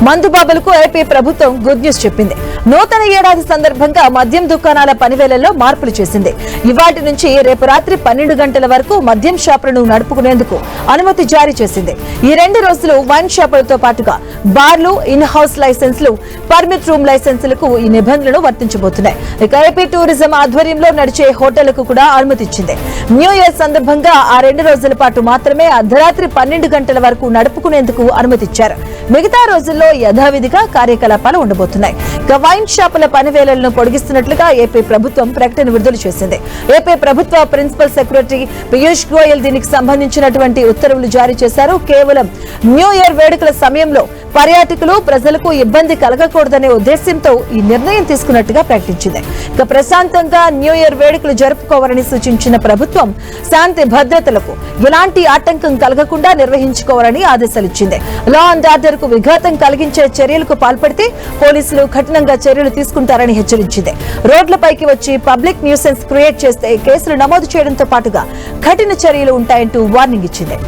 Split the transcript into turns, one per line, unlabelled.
మందుబాబులకు AP ప్రభుత్వం good news చెప్పింది. నూతన ఏడాది సందర్భంగా మద్యం దుకాణాల పనివేళల్లో మార్పులు చేసింది. ఇవాటి నుంచి రేపు రాత్రి 12 గంటల వరకు మద్యం షాపులను నడుపుకునేందుకు అనుమతి జారీ చేసింది. ఈ 2 రోజులు వైన్ షాపులతో పాటుగా బార్లు, ఇన్ హౌస్ లైసెన్సులు, పర్మిట్ రూమ్ లైసెన్సులకు ఈ నిబంధనలు వర్తించబోతున్నాయి. ఇక ఏపీ టూరిజం ఆధ్వర్యంలో నడిచే హోటళ్లకు కూడా అనుమతి ఇచ్చింది. న్యూ ఇయర్ సందర్భంగా ఆ 2 రోజుల పాటు మాత్రమే అర్ధరాత్రి 12 గంటల వరకు నడుపుకునేందుకు అనుమతి ఇచ్చారు. మిగతా రోజుల్లో యథావిధిగా కార్యకలాపాలు ఉండబోతున్నాయి. ఇక వైన్ షాపుల పనివేళలను పొడిగిస్తున్నట్లుగా ఏపీ ప్రభుత్వం ప్రకటన విడుదల చేసింది. ఏపీ ప్రభుత్వ ప్రిన్సిపల్ సెక్రటరీ పీయూష్ గోయల్ దీనికి సంబంధించినటువంటి ఉత్తర్వులు జారీ చేశారు. కేవలం న్యూ ఇయర్ వేడుకల సమయంలో పర్యాటకులు, ప్రజలకు ఇబ్బంది కలగకూడదనే ఉద్దేశంతో ఈ నిర్ణయం తీసుకున్నట్టుగా ప్రకటించింది. ఇక ప్రశాంతంగా న్యూ ఇయర్ వేడుకలు జరుపుకోవాలని సూచించిన ప్రభుత్వం శాంతి భద్రతలకు ఎలాంటి ఆటంకం కలగకుండా నిర్వహించుకోవాలని ఆదేశాలిచ్చింది. లా అండ్ ఆర్డర్ కు విఘాతం కలిగించే చర్యలకు పాల్పడితే పోలీసులు కఠినంగా చర్యలు తీసుకుంటారని హెచ్చరించింది. రోడ్లపైకి వచ్చి పబ్లిక్ న్యూసెన్స్ క్రియేట్ చేస్తే కేసులు నమోదు చేయడంతో పాటుగా కఠిన చర్యలు ఉంటాయంటూ వార్నింగ్ ఇచ్చింది.